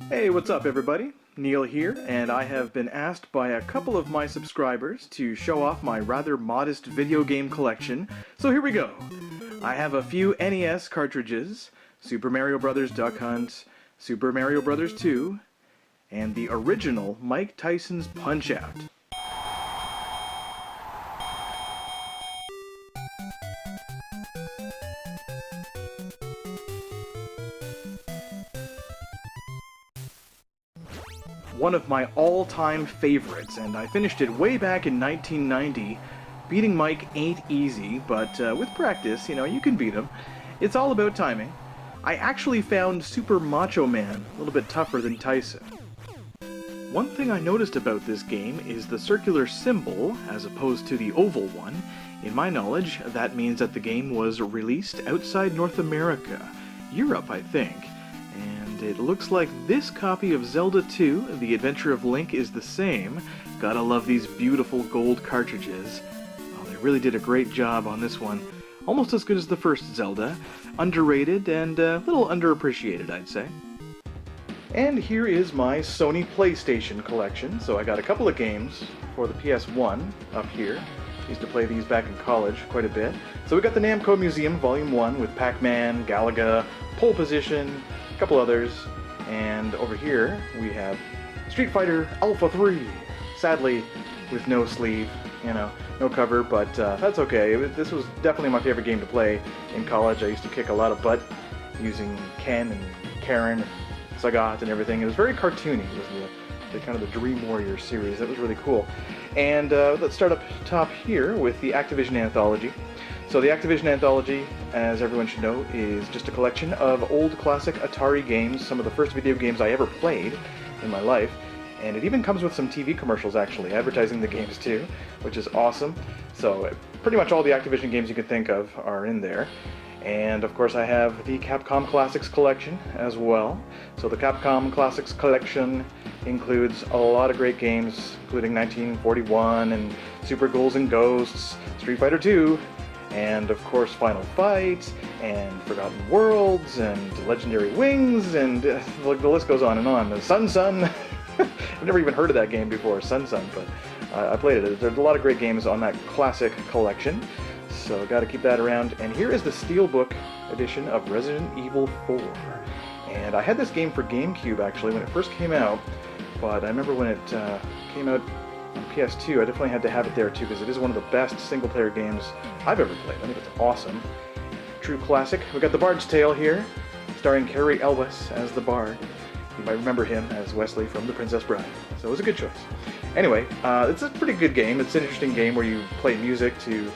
Hey, what's up everybody? Neil here, and I have been asked by a couple of my subscribers to show off my rather modest video game collection, so here we go. I have a few NES cartridges, Super Mario Bros. Duck Hunt, Super Mario Bros. 2, and the original Mike Tyson's Punch-Out! One of my all-time favorites, and I finished it way back in 1990. Beating Mike ain't easy, but with practice, you can beat him. It's all about timing. I actually found Super Macho Man a little bit tougher than Tyson. One thing I noticed about this game is the circular symbol, as opposed to the oval one. In my knowledge, that means that the game was released outside North America. Europe, I think. And it looks like this copy of Zelda 2, The Adventure of Link, is the same. Gotta love these beautiful gold cartridges. Oh, they really did a great job on this one. Almost as good as the first Zelda. Underrated and a little underappreciated, I'd say. And here is my Sony PlayStation collection. So I got a couple of games for the PS1 up here. Used to play these back in college quite a bit. So we got the Namco Museum Volume 1 with Pac-Man, Galaga, Pole Position, a couple others, and over here we have Street Fighter Alpha 3, sadly with no sleeve, no cover, but that's okay. This was definitely my favorite game to play in college. I used to kick a lot of butt using Ken and Karen, Sagat and everything. It was very cartoony. It was the kind of the Dream Warrior series. That was really cool. And let's start up top here with the Activision Anthology. So the Activision Anthology, as everyone should know, is just a collection of old classic Atari games, some of the first video games I ever played in my life, and it even comes with some TV commercials actually, advertising the games too, which is awesome. So pretty much all the Activision games you could think of are in there. And of course I have the Capcom Classics collection as well. So the Capcom Classics collection includes a lot of great games, including 1941 and Super Ghouls and Ghosts, Street Fighter 2, and of course Final Fight, and Forgotten Worlds, and Legendary Wings, and the list goes on and on. Sun Sun! I've never even heard of that game before, Sun Sun, but I played it. There's a lot of great games on that classic collection, so got to keep that around. And here is the Steelbook edition of Resident Evil 4. And I had this game for GameCube actually when it first came out, but I remember when it came out on PS2, I definitely had to have it there too, because it is one of the best single-player games I've ever played. I think it's awesome. True classic. We got The Bard's Tale here, starring Cary Elwes as the Bard. You might remember him as Wesley from The Princess Bride, so it was a good choice. Anyway, it's a pretty good game. It's an interesting game where you play music to,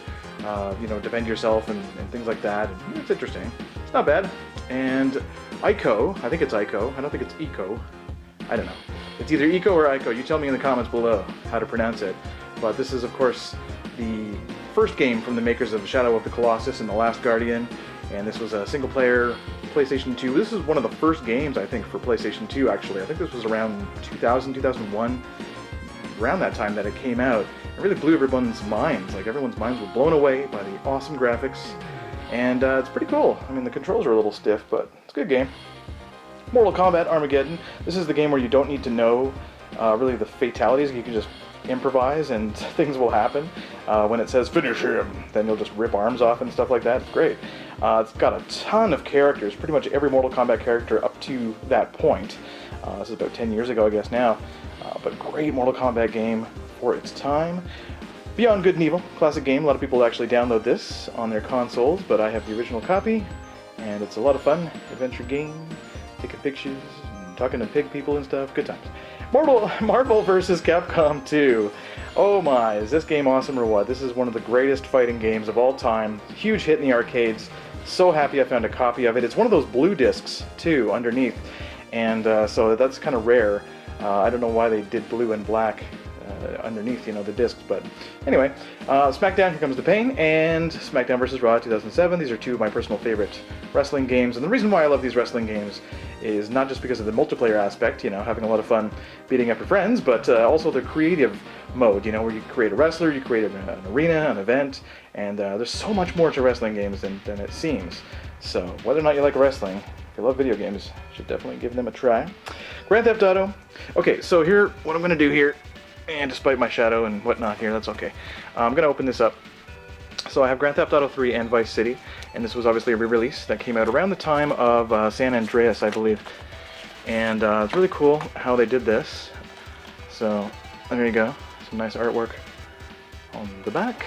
defend yourself and things like that. And it's interesting. It's not bad. And Ico, I think it's Ico. I don't think it's Eco. I don't know. It's either Eco or Ico. You tell me in the comments below how to pronounce it. But this is, of course, the first game from the makers of Shadow of the Colossus and The Last Guardian. And this was a single-player PlayStation 2. This is one of the first games, I think, for PlayStation 2, actually. I think this was around 2000, 2001. Around that time that it came out. It really blew everyone's minds. Like, everyone's minds were blown away by the awesome graphics. And it's pretty cool. I mean, the controls are a little stiff, but it's a good game. Mortal Kombat Armageddon. This is the game where you don't need to know really the fatalities. You can just improvise and things will happen. When it says finish him, then you'll just rip arms off and stuff like that. It's great. It's got a ton of characters, pretty much every Mortal Kombat character up to that point. This is about 10 years ago, I guess now. But great Mortal Kombat game for its time. Beyond Good and Evil, classic game. A lot of people actually download this on their consoles, but I have the original copy, and it's a lot of fun. Adventure game, taking pictures, and talking to pig people and stuff. Good times. Marvel vs. Capcom 2. Oh my, is this game awesome or what? This is one of the greatest fighting games of all time. Huge hit in the arcades. So happy I found a copy of it. It's one of those blue discs, too, underneath. And so that's kind of rare. I don't know why they did blue and black underneath, the discs, but anyway, SmackDown, Here Comes the Pain, and SmackDown vs. Raw 2007. These are two of my personal favorite wrestling games, and the reason why I love these wrestling games is not just because of the multiplayer aspect, having a lot of fun beating up your friends, but also the creative mode, where you create a wrestler, you create an arena, an event, and there's so much more to wrestling games than it seems. So whether or not you like wrestling, If you love video games, you should definitely give them a try. Grand Theft Auto. Okay, so here, what I'm going to do here, and despite my shadow and whatnot here, that's okay. I'm going to open this up. So I have Grand Theft Auto 3 and Vice City, and this was obviously a re-release that came out around the time of San Andreas, I believe. And it's really cool how they did this. So there you go, some nice artwork on the back.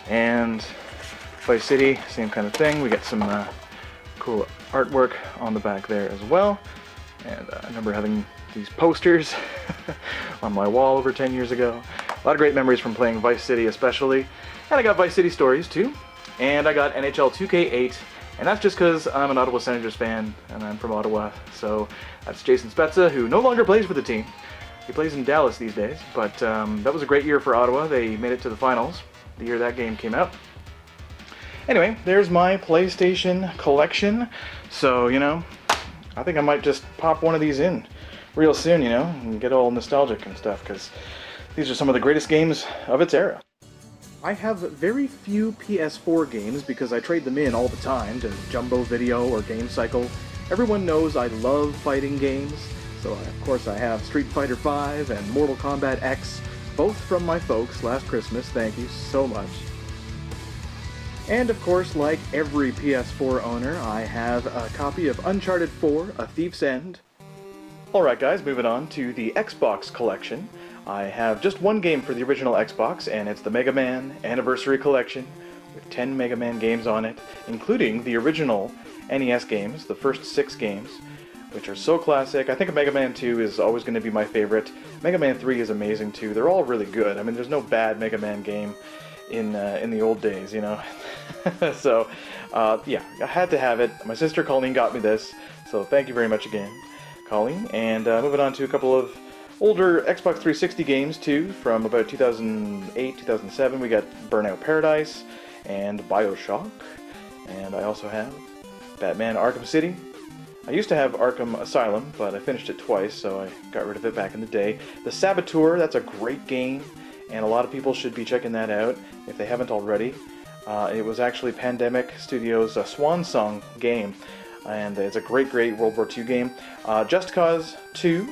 And Vice City, same kind of thing. We get some cool artwork on the back there as well. And I remember having these posters on my wall over 10 years ago. A lot of great memories from playing Vice City especially. And I got Vice City Stories too. And I got NHL 2K8. And that's just because I'm an Ottawa Senators fan and I'm from Ottawa. So that's Jason Spezza, who no longer plays for the team. He plays in Dallas these days. But that was a great year for Ottawa. They made it to the finals the year that game came out. Anyway, there's my PlayStation collection. So, you know, I think I might just pop one of these in real soon, you know, and get all nostalgic and stuff, because these are some of the greatest games of its era. I have very few PS4 games because I trade them in all the time to Jumbo Video or Game Cycle. Everyone knows I love fighting games, so of course I have Street Fighter V and Mortal Kombat X, both from my folks last Christmas, thank you so much. And of course, like every PS4 owner, I have a copy of Uncharted 4, A Thief's End. Alright guys, moving on to the Xbox collection. I have just one game for the original Xbox, and it's the Mega Man Anniversary Collection, with 10 Mega Man games on it, including the original NES games, the first 6 games, which are so classic. I think Mega Man 2 is always going to be my favorite. Mega Man 3 is amazing too. They're all really good. I mean, there's no bad Mega Man game in the old days, you know. So, yeah, I had to have it. My sister Colleen got me this, so thank you very much again, Colleen. And moving on to a couple of older Xbox 360 games too, from about 2008, 2007. We got Burnout Paradise and BioShock. And I also have Batman Arkham City. I used to have Arkham Asylum, but I finished it twice, so I got rid of it back in the day. The Saboteur, that's a great game, and a lot of people should be checking that out if they haven't already. It was actually Pandemic Studios' swan song game, and it's a great World War II game. Just Cause 2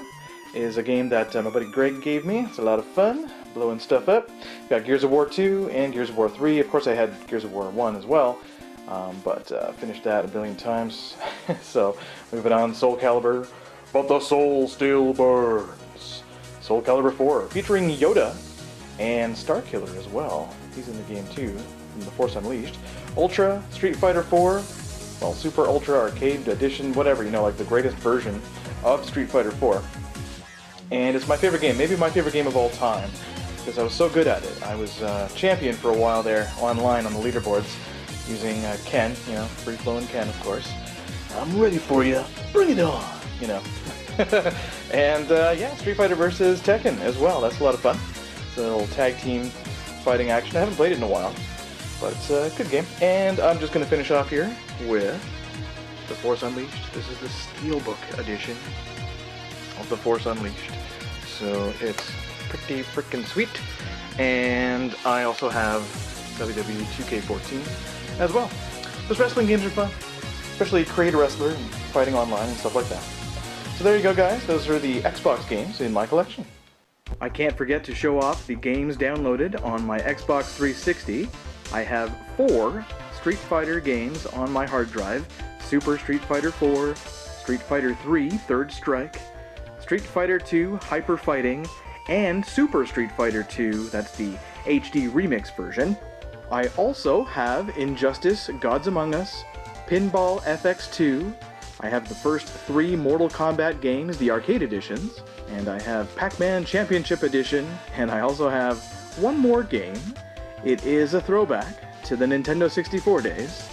is a game that my buddy Greg gave me. It's a lot of fun, blowing stuff up. We've got Gears of War 2 and Gears of War 3. Of course, I had Gears of War 1 as well, but finished that a billion times. So, moving on, Soul Calibur, but the soul still burns. Soul Calibur 4, featuring Yoda and Starkiller as well. He's in the game too, from The Force Unleashed. Ultra, Street Fighter 4, well, Super Ultra Arcade Edition, whatever, you know, like the greatest version of Street Fighter 4. And it's my favorite game, maybe my favorite game of all time, because I was so good at it. I was champion for a while there, online on the leaderboards, using Ken, you know, free-flowing Ken, of course. I'm ready for you, bring it on, you know. And yeah, Street Fighter versus Tekken as well, that's a lot of fun. It's a little tag team fighting action. I haven't played it in a while, but it's a good game. And I'm just going to finish off here with The Force Unleashed. This is the Steelbook edition of The Force Unleashed. So it's pretty freaking sweet. And I also have WWE 2K14 as well. Those wrestling games are fun, especially Create a Wrestler and fighting online and stuff like that. So there you go, guys. Those are the Xbox games in my collection. I can't forget to show off the games downloaded on my Xbox 360. I have 4 Street Fighter games on my hard drive. Super Street Fighter 4, Street Fighter 3 Third Strike, Street Fighter 2 Hyper Fighting, and Super Street Fighter 2, that's the HD remix version. I also have Injustice Gods Among Us, Pinball FX2, I have the first 3 Mortal Kombat games, the arcade editions, and I have Pac-Man Championship Edition, and I also have one more game. It is a throwback to the Nintendo 64 days,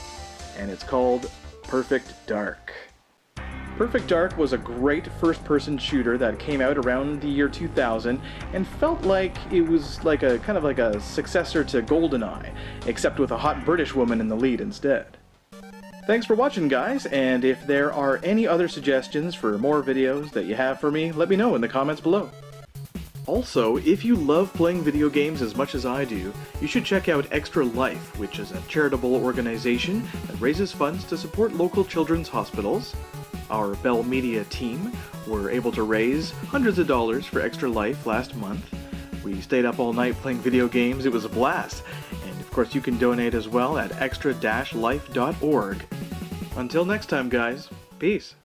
and it's called Perfect Dark. Perfect Dark was a great first-person shooter that came out around the year 2000 and felt like it was like a kind of like a successor to GoldenEye, except with a hot British woman in the lead instead. Thanks for watching, guys, and if there are any other suggestions for more videos that you have for me, let me know in the comments below. Also, if you love playing video games as much as I do, you should check out Extra Life, which is a charitable organization that raises funds to support local children's hospitals. Our Bell Media team were able to raise hundreds of dollars for Extra Life last month. We stayed up all night playing video games. It was a blast. And of course you can donate as well at extra-life.org. Until next time, guys. Peace.